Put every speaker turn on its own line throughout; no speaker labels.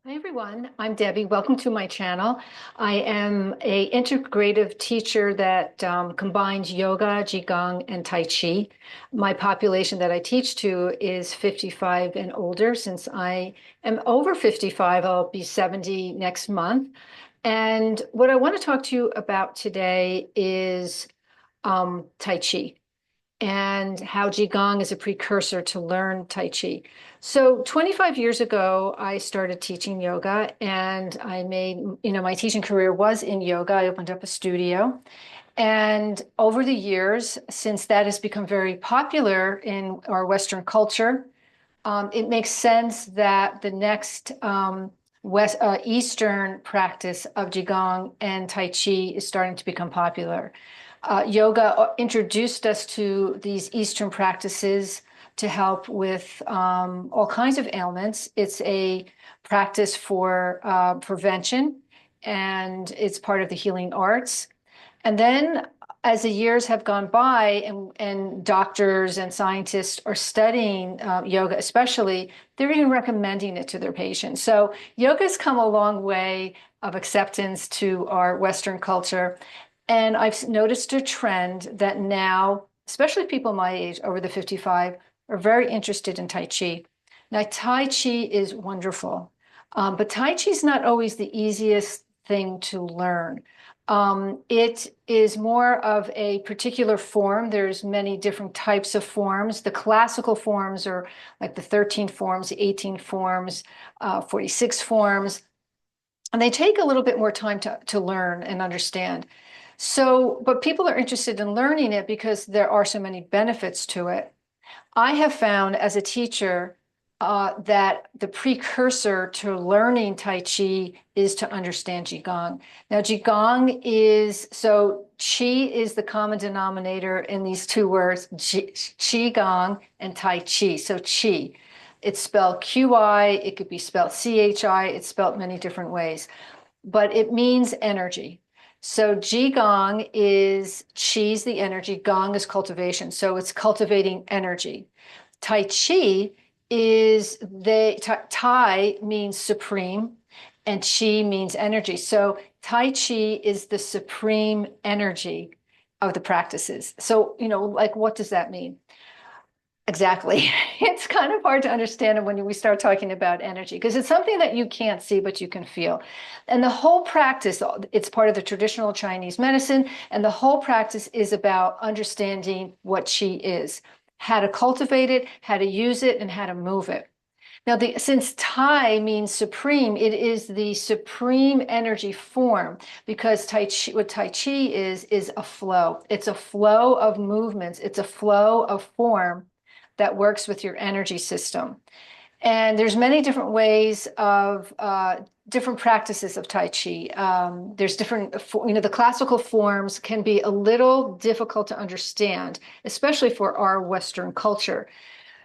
Hi everyone, I'm Debbie. Welcome to my channel. I am a integrative teacher that combines yoga, Qigong, and Tai Chi. My population that I teach to is 55 and older. Since I am over 55, I'll be 70 next month. And what I want to talk to you about today is Tai Chi and how Qigong is a precursor to learn Tai Chi. So 25 years ago, I started teaching yoga and I made, my teaching career was in yoga. I opened up a studio. And over the years, since that has become very popular in our Western culture, it makes sense that the next Eastern practice of Qigong and Tai Chi is starting to become popular. Yoga introduced us to these Eastern practices to help with all kinds of ailments. It's a practice for prevention, and it's part of the healing arts. And then as the years have gone by and doctors and scientists are studying yoga especially, they're even recommending it to their patients. So yoga has come a long way of acceptance to our Western culture. And I've noticed a trend that now, especially people my age, over the 55, are very interested in Tai Chi. Now, Tai Chi is wonderful, but Tai Chi is not always the easiest thing to learn. It is more of a particular form. There's many different types of forms. The classical forms are like the 13 forms, the 18 forms, 46 forms, and they take a little bit more time to learn and understand. So, but people are interested in learning it because there are so many benefits to it. I have found as a teacher that the precursor to learning Tai Chi is to understand Qigong. Now, Qigong is, so Qi is the common denominator in these two words, Qigong and Tai Chi. So Qi, it's spelled Qi, it could be spelled Chi, it's spelled many different ways, but it means energy. So Qigong is Qi's the energy, Gong is cultivation. So it's cultivating energy. Tai Chi is Tai means supreme and Qi means energy. So Tai Chi is the supreme energy of the practices. So, like what does that mean? Exactly. It's kind of hard to understand when we start talking about energy because it's something that you can't see, but you can feel. And the whole practice, it's part of the traditional Chinese medicine, and the whole practice is about understanding what Qi is, how to cultivate it, how to use it, and how to move it. Now, since Tai means supreme, it is the supreme energy form because what Tai Chi is a flow. It's a flow of movements. It's a flow of form that works with your energy system. And there's many different ways of different practices of Tai Chi. There's different, the classical forms can be a little difficult to understand, especially for our Western culture.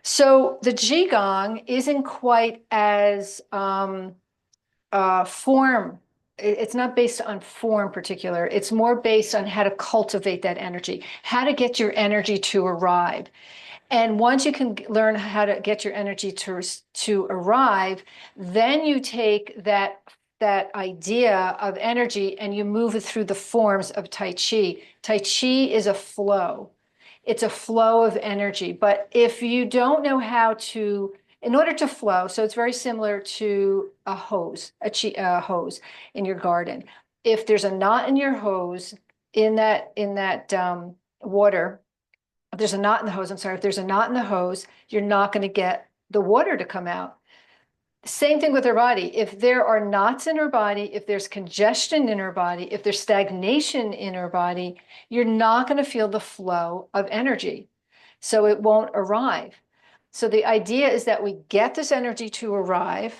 So the Qigong isn't quite as form. It's not based on form particular. It's more based on how to cultivate that energy, how to get your energy to arrive. And once you can learn how to get your energy to arrive, then you take that idea of energy and you move it through the forms of Tai Chi. Tai Chi is a flow. It's a flow of energy. But if you don't know how to, in order to flow, so it's very similar to a hose, a hose in your garden. If there's a knot in your hose, in that water, if there's a knot in the hose, if there's a knot in the hose, you're not going to get the water to come out. Same thing with our body. If there are knots in our body, if there's congestion in our body, if there's stagnation in our body, you're not going to feel the flow of energy. So it won't arrive. So the idea is that we get this energy to arrive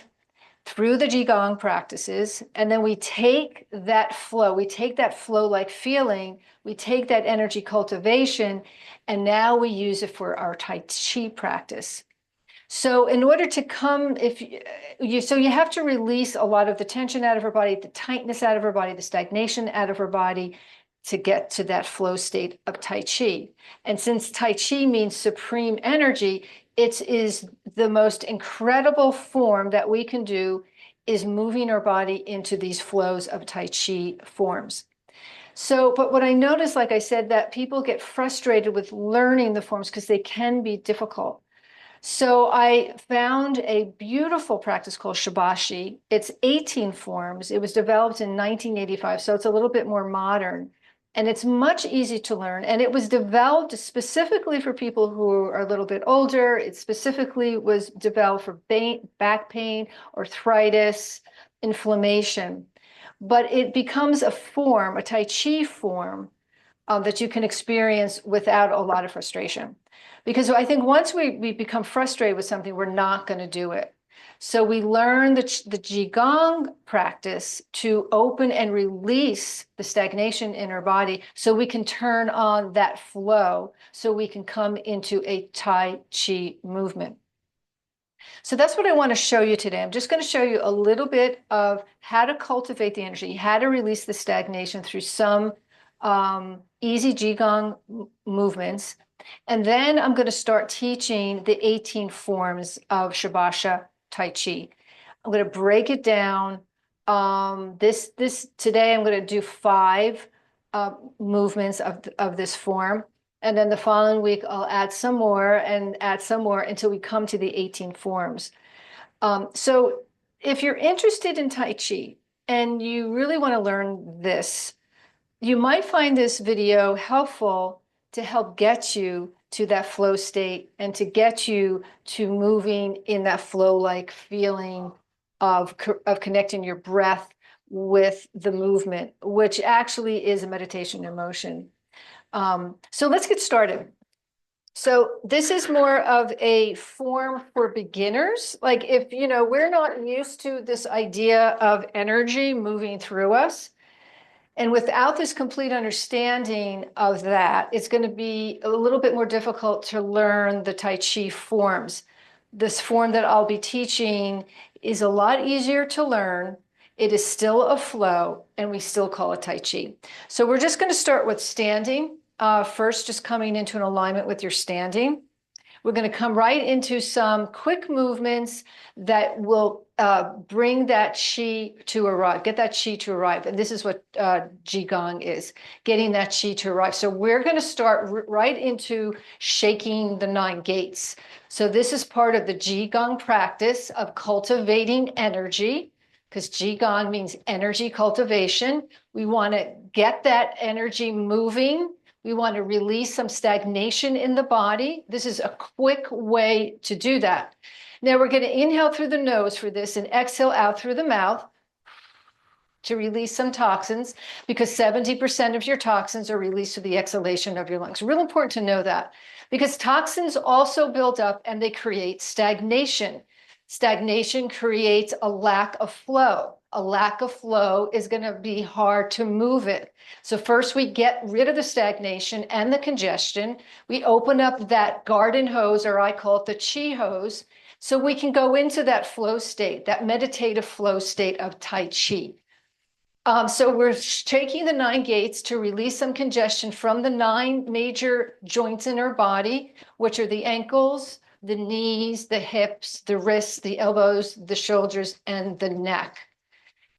through the Qigong practices, and then we take that flow-like feeling, we take that energy cultivation, and now we use it for our Tai Chi practice. So in order to you have to release a lot of the tension out of our body, the tightness out of our body, the stagnation out of our body to get to that flow state of Tai Chi. And since Tai Chi means supreme energy, it is the most incredible form that we can do is moving our body into these flows of Tai Chi forms. So, but what I noticed, like I said, that people get frustrated with learning the forms because they can be difficult. So I found a beautiful practice called Shibashi. It's 18 forms. It was developed in 1985, so it's a little bit more modern. And it's much easier to learn. And it was developed specifically for people who are a little bit older. It specifically was developed for back pain, arthritis, inflammation. But it becomes a form, a Tai Chi form, that you can experience without a lot of frustration. Because I think once we become frustrated with something, we're not going to do it. So we learn the Qigong practice to open and release the stagnation in our body so we can turn on that flow, so we can come into a Tai Chi movement. So that's what I want to show you today. I'm just going to show you a little bit of how to cultivate the energy, how to release the stagnation through some easy Qigong movements. And then I'm going to start teaching the 18 forms of Shibashi Tai Chi. I'm going to break it down. Today I'm going to do 5 movements of this form. And then the following week, I'll add some more and add some more until we come to the 18 forms. So if you're interested in Tai Chi and you really want to learn this, you might find this video helpful to help get you to that flow state and to get you to moving in that flow-like feeling of connecting your breath with the movement, which actually is a meditation in motion. So let's get started. So this is more of a form for beginners. Like if, we're not used to this idea of energy moving through us, and without this complete understanding of that, it's going to be a little bit more difficult to learn the Tai Chi forms. This form that I'll be teaching is a lot easier to learn. It is still a flow, and we still call it Tai Chi. So we're just going to start with standing. First, just coming into an alignment with your standing. We're going to come right into some quick movements that will bring that Qi to arrive, get that Qi to arrive. And this is what Qigong is, getting that Qi to arrive. So we're going to start right into shaking the 9 gates. So this is part of the Qigong practice of cultivating energy, because Qigong means energy cultivation. We want to get that energy moving. We want to release some stagnation in the body. This is a quick way to do that. Now we're going to inhale through the nose for this and exhale out through the mouth to release some toxins, because 70% of your toxins are released through the exhalation of your lungs. Real important to know that, because toxins also build up and they create stagnation. Stagnation creates a lack of flow. A lack of flow is going to be hard to move it. So first we get rid of the stagnation and the congestion. We open up that garden hose, or I call it the Qi hose, so we can go into that flow state, that meditative flow state of Tai Chi. So we're taking the 9 gates to release some congestion from the 9 major joints in our body, which are the ankles, the knees, the hips, the wrists, the elbows, the shoulders, and the neck.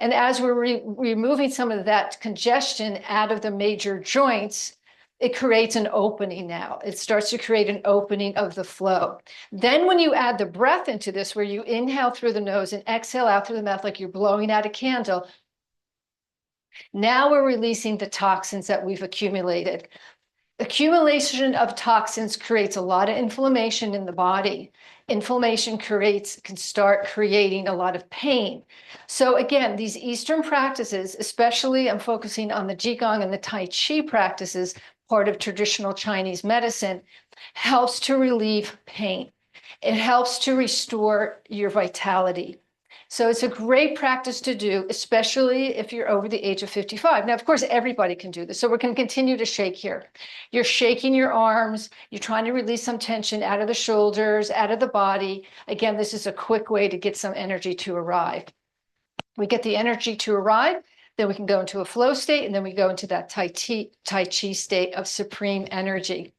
And as we're removing some of that congestion out of the major joints, it creates an opening now. It starts to create an opening of the flow. Then when you add the breath into this, where you inhale through the nose and exhale out through the mouth like you're blowing out a candle, now we're releasing the toxins that we've accumulated. Accumulation of toxins creates a lot of inflammation in the body. Inflammation can start creating a lot of pain. So again, these Eastern practices, especially I'm focusing on the Qigong and the Tai Chi practices, part of traditional Chinese medicine, helps to relieve pain. It helps to restore your vitality. So it's a great practice to do, especially if you're over the age of 55. Now, of course, everybody can do this. So we're going to continue to shake here. You're shaking your arms. You're trying to release some tension out of the shoulders, out of the body. Again, this is a quick way to get some energy to arrive. We get the energy to arrive, then we can go into a flow state, and then we go into that Tai Chi state of supreme energy.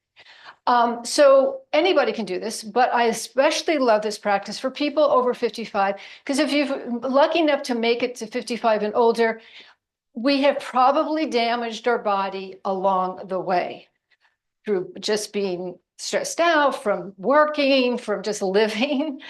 So anybody can do this, but I especially love this practice for people over 55, because if you're lucky enough to make it to 55 and older, we have probably damaged our body along the way through just being stressed out, from working, from just living.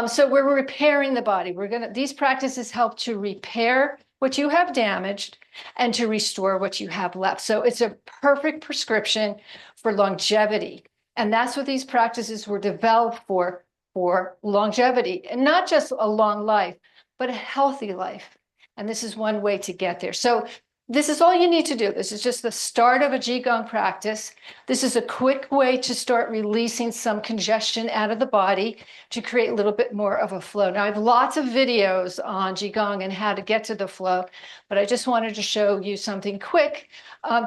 So we're repairing the body. These practices help to repair what you have damaged and to restore what you have left. So it's a perfect prescription for longevity. And that's what these practices were developed for longevity, and not just a long life, but a healthy life. And this is one way to get there. So this is all you need to do. This is just the start of a Qigong practice. This is a quick way to start releasing some congestion out of the body to create a little bit more of a flow. Now, I have lots of videos on Qigong and how to get to the flow, but I just wanted to show you something quick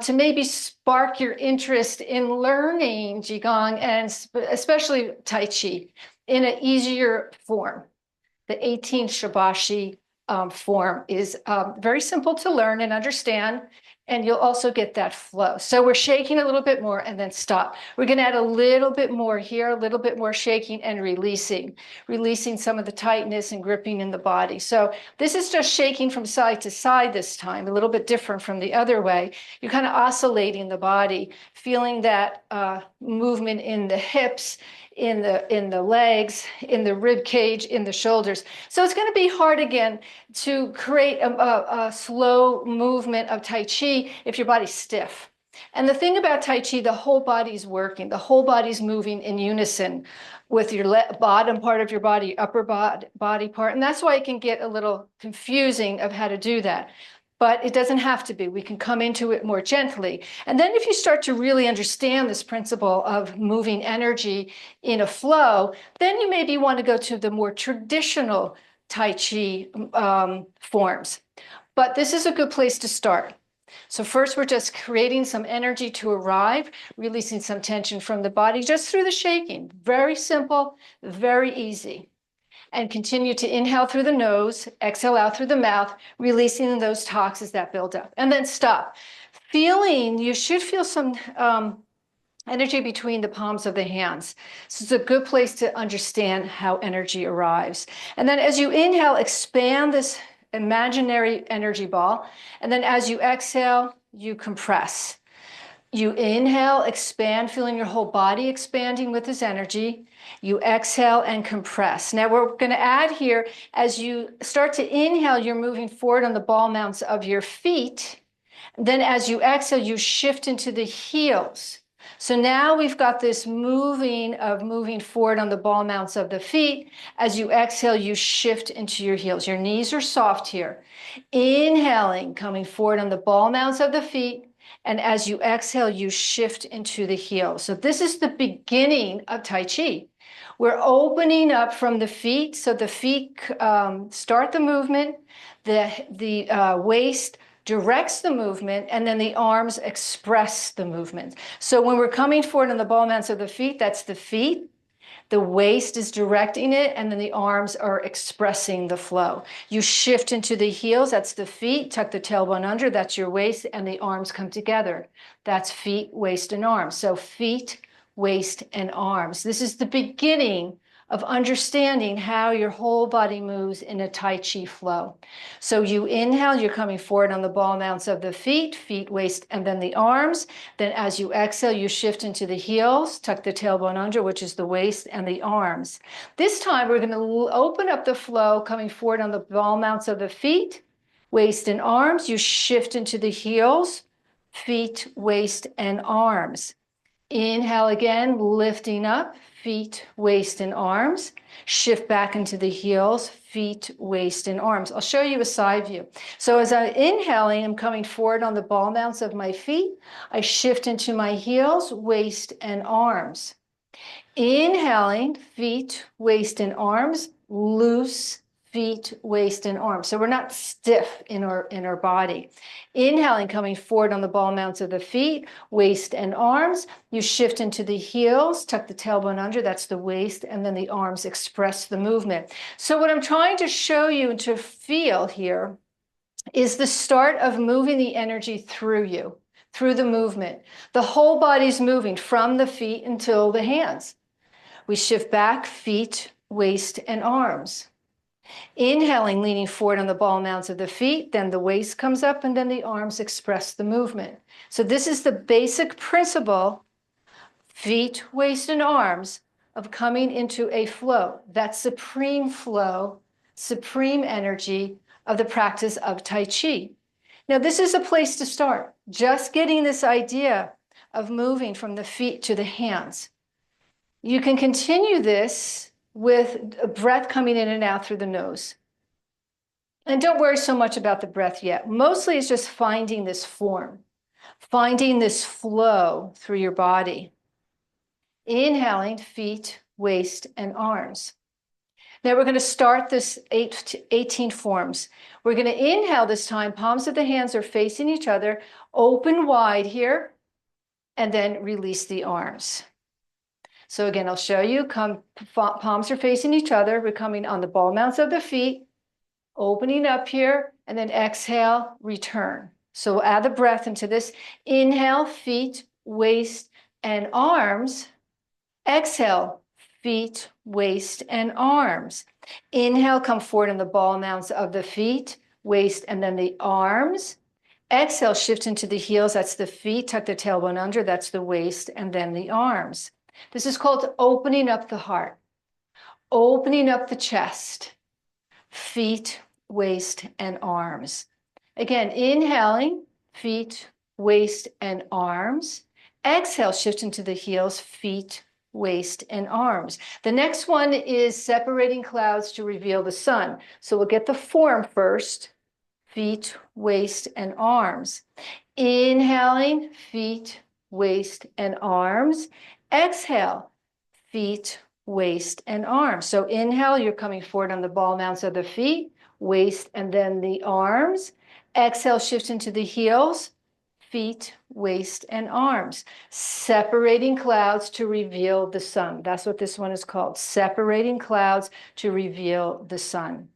to maybe spark your interest in learning Qigong, and especially Tai Chi, in an easier form. The 18 Shibashi form is very simple to learn and understand, and you'll also get that flow. So we're shaking a little bit more and then stop. We're going to add a little bit more here, a little bit more shaking and releasing some of the tightness and gripping in the body. So this is just shaking from side to side this time, a little bit different from the other way. You're kind of oscillating the body, feeling that movement in the hips, in the legs, in the rib cage, in the shoulders. So it's going to be hard again to create a slow movement of Tai Chi if your body's stiff. And the thing about Tai Chi, the whole body's working, the whole body's moving in unison with your bottom part of your body, upper body part. And that's why it can get a little confusing of how to do that. But it doesn't have to be. We can come into it more gently. And then if you start to really understand this principle of moving energy in a flow, then you maybe want to go to the more traditional Tai Chi forms. But this is a good place to start. So first, we're just creating some energy to arrive, releasing some tension from the body just through the shaking. Very simple, very easy. And continue to inhale through the nose, exhale out through the mouth, releasing those toxins that build up. And then stop. You should feel some energy between the palms of the hands. This is a good place to understand how energy arrives. And then as you inhale, expand this imaginary energy ball. And then as you exhale, you compress. You inhale, expand, feeling your whole body expanding with this energy. You exhale and compress. Now we're going to add here, as you start to inhale, you're moving forward on the ball mounts of your feet. Then as you exhale, you shift into the heels. So now we've got this moving forward on the ball mounts of the feet. As you exhale, you shift into your heels. Your knees are soft here. Inhaling, coming forward on the ball mounts of the feet. And as you exhale, you shift into the heels. So this is the beginning of Tai Chi. We're opening up from the feet. So the feet start the movement. The waist directs the movement, and then the arms express the movement. So when we're coming forward on the ball mounts of the feet, that's the feet. The waist is directing it, and then the arms are expressing the flow. You shift into the heels, that's the feet, tuck the tailbone under, that's your waist, and the arms come together. That's feet, waist, and arms. So feet, waist, and arms. This is the beginning of understanding how your whole body moves in a Tai Chi flow. So you inhale, you're coming forward on the ball mounts of the feet, waist, and then the arms. Then as you exhale, you shift into the heels, tuck the tailbone under, which is the waist, and the arms. This time, we're going to open up the flow, coming forward on the ball mounts of the feet, waist, and arms. You shift into the heels, feet, waist, and arms. Inhale again, lifting up, feet, waist, and arms. Shift back into the heels, feet, waist, and arms. I'll show you a side view. So as I'm inhaling, I'm coming forward on the ball mounts of my feet. I shift into my heels, waist, and arms. Inhaling, feet, waist, and arms. Loose, feet, waist, and arms. So we're not stiff in our body. Inhaling, coming forward on the ball mounts of the feet, waist, and arms. You shift into the heels, tuck the tailbone under, that's the waist, and then the arms express the movement. So what I'm trying to show you and to feel here is the start of moving the energy through you. through the movement. The whole body's moving from the feet until the hands. We shift back, feet, waist, and arms. Inhaling, leaning forward on the ball mounds of the feet, then the waist comes up, and then the arms express the movement. So this is the basic principle, feet, waist, and arms, of coming into a flow, that supreme flow, supreme energy of the practice of Tai Chi. Now, this is a place to start, just getting this idea of moving from the feet to the hands. You can continue this with a breath coming in and out through the nose. And don't worry so much about the breath yet. Mostly it's just finding this form, finding this flow through your body. Inhaling, feet, waist, and arms. Now we're going to start this 18 forms. We're going to inhale this time. Palms of the hands are facing each other. Open wide here, and then release the arms. So again, I'll show you. Palms are facing each other. We're coming on the ball mounts of the feet, opening up here, and then exhale, return. So we'll add the breath into this. Inhale, feet, waist, and arms. Exhale, feet, waist, and arms. Inhale, come forward on the ball mounts of the feet, waist, and then the arms. Exhale, shift into the heels. That's the feet. Tuck the tailbone under. That's the waist, and then the arms. This is called opening up the heart, opening up the chest, feet, waist, and arms. Again, inhaling, feet, waist, and arms. Exhale, shift into the heels, feet, waist, and arms. The next one is separating clouds to reveal the sun. So we'll get the form first, feet, waist, and arms. Inhaling, feet, waist, and arms. Exhale, feet, waist, and arms. So inhale, you're coming forward on the ball mounts of the feet, waist, and then the arms. Exhale, shift into the heels, feet, waist, and arms. Separating clouds to reveal the sun. That's what this one is called. Separating clouds to reveal the sun.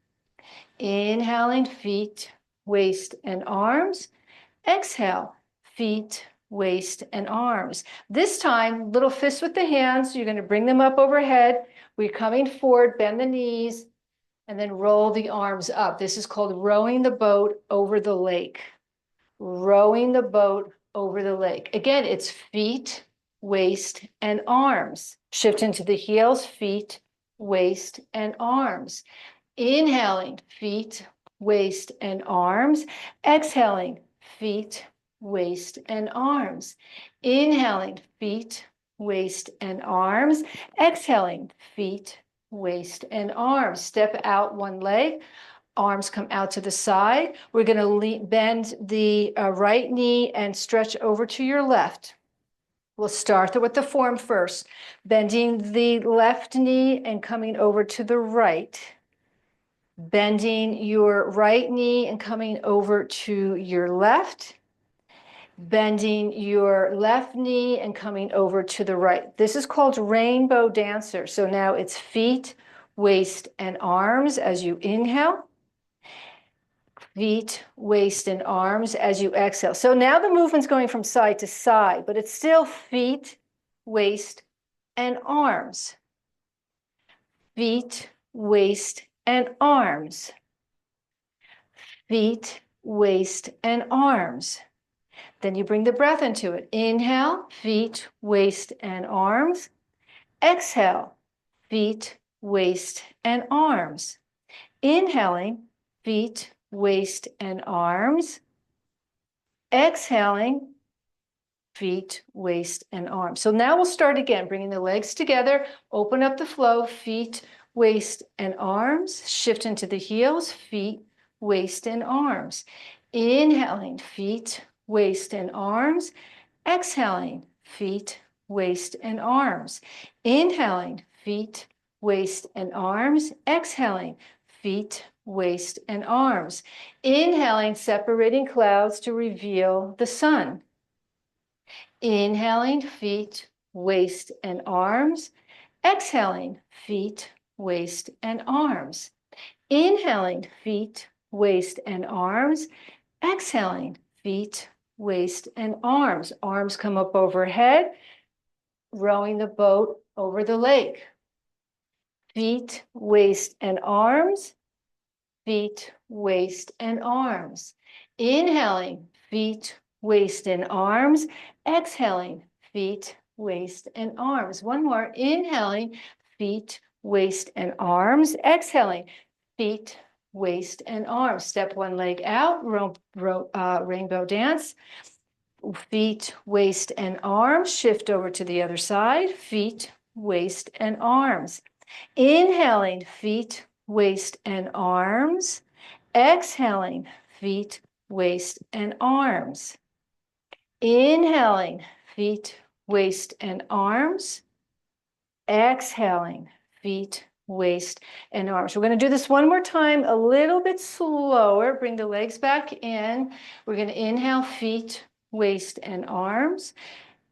Inhaling, feet, waist, and arms. Exhale, feet, waist, and arms. This time, little fists with the hands. You're going to bring them up overhead. We're coming forward, bend the knees, and then roll the arms up. This is called rowing the boat over the lake. Rowing the boat over the lake. Again, it's feet, waist, and arms. Shift into the heels, feet, waist, and arms. Inhaling, feet, waist, and arms. Exhaling, feet, waist, and arms. Inhaling, feet, waist, and arms. Exhaling, feet, waist, and arms. Step out one leg. Arms come out to the side. We're going to bend the right knee and stretch over to your left. We'll start with the form first. Bending the left knee and coming over to the right. Bending your right knee and coming over to your left. Bending your left knee and coming over to the right. This is called rainbow dancer. So now it's feet, waist, and arms as you inhale. Feet, waist, and arms as you exhale. So now the movement's going from side to side, but it's still feet, waist, and arms. Feet, waist, and arms. Feet, waist, and arms. Then you bring the breath into it. Inhale, feet, waist, and arms. Exhale, feet, waist, and arms. Inhaling, feet, waist, and arms. Exhaling, feet, waist, and arms. So now we'll start again, bringing the legs together, open up the flow, feet, waist, and arms. Shift into the heels, feet, waist, and arms. Inhaling, feet, waist, and arms. Exhaling, feet, waist, and arms. Inhaling, feet, waist, and arms. Exhaling, feet, waist, and arms. Inhaling, separating clouds to reveal the sun. Inhaling, feet, waist, and arms. Exhaling, feet, waist, and arms. Inhaling, feet, waist, and arms. Exhaling, feet, waist, and arms. Arms come up overhead, rowing the boat over the lake. Feet, waist, and arms. Feet, waist, and arms. Inhaling, feet, waist, and arms. Exhaling, feet, waist, and arms. One more. Inhaling, feet, waist, and arms. Exhaling, feet, waist, and arms. Step one leg out, rainbow dance. Feet, waist, and arms. Shift over to the other side. Feet, waist, and arms. Inhaling, feet, waist, and arms. Exhaling, feet, waist, and arms. Inhaling, feet, waist, and arms. Exhaling, feet, waist, and arms. We're going to do this one more time, a little bit slower. Bring the legs back in. We're going to inhale, feet, waist, and arms.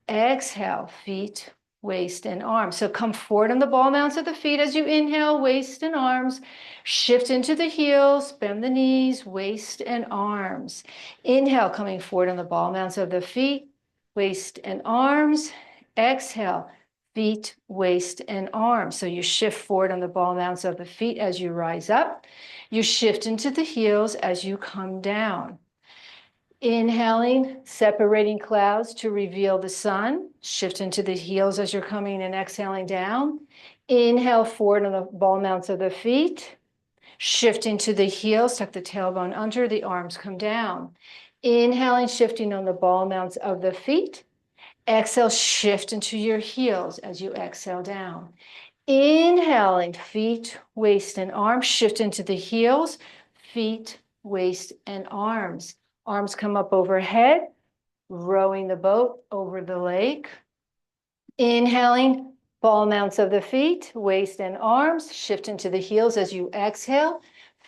Exhale, feet, waist, and arms. So come forward on the ball mounts of the feet as you inhale, waist and arms. Shift into the heels, bend the knees, waist and arms. Inhale, coming forward on the ball mounts of the feet, waist and arms. Exhale, feet, waist, and arms. So you shift forward on the ball mounts of the feet as you rise up. You shift into the heels as you come down. Inhaling, separating clouds to reveal the sun. Shift into the heels as you're coming and exhaling down. Inhale forward on the ball mounts of the feet. Shift into the heels, tuck the tailbone under, the arms come down. Inhaling, shifting on the ball mounts of the feet. Exhale, shift into your heels as you exhale down. Inhaling, feet, waist, and arms. Shift into the heels, feet, waist, and arms. Arms come up overhead, rowing the boat over the lake. Inhaling, ball mounts of the feet, waist, and arms. Shift into the heels as you exhale,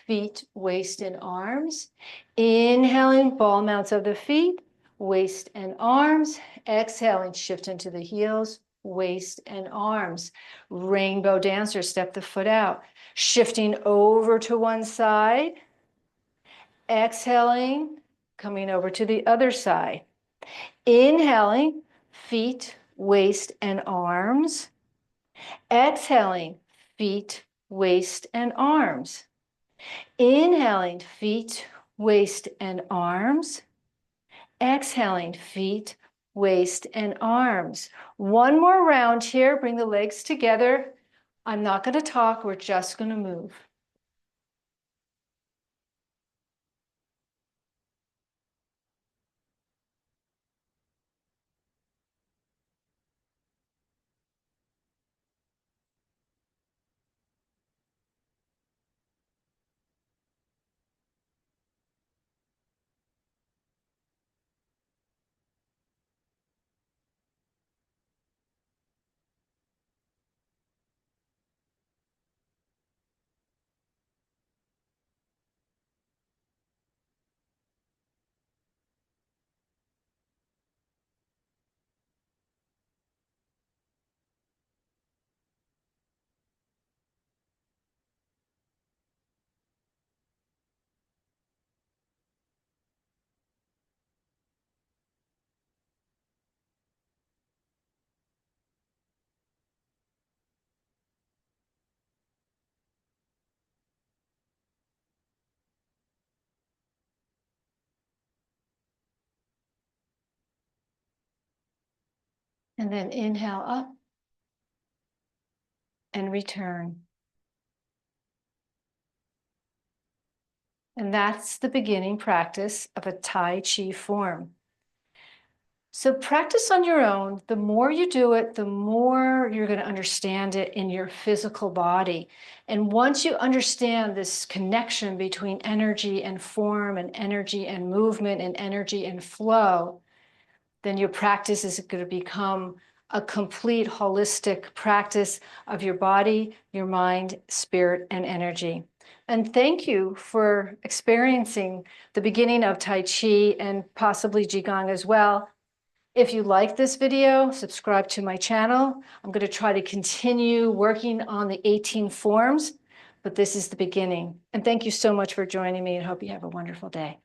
feet, waist, and arms. Inhaling, ball mounts of the feet, waist, and arms. Exhaling, shift into the heels, waist, and arms. Rainbow dancer, step the foot out. Shifting over to one side. Exhaling, coming over to the other side. Inhaling, feet, waist, and arms. Exhaling, feet, waist, and arms. Inhaling, feet, waist, and arms. Exhaling, feet, waist, and arms. One more round here. Bring the legs together. I'm not going to talk. We're just going to move. And then inhale up and return. And that's the beginning practice of a Tai Chi form. So practice on your own. The more you do it, the more you're going to understand it in your physical body. And once you understand this connection between energy and form and energy and movement and energy and flow, then your practice is going to become a complete holistic practice of your body, your mind, spirit, and energy. And thank you for experiencing the beginning of Tai Chi and possibly Qigong as well. If you like this video, subscribe to my channel. I'm going to try to continue working on the 18 forms, but this is the beginning. And thank you so much for joining me and hope you have a wonderful day.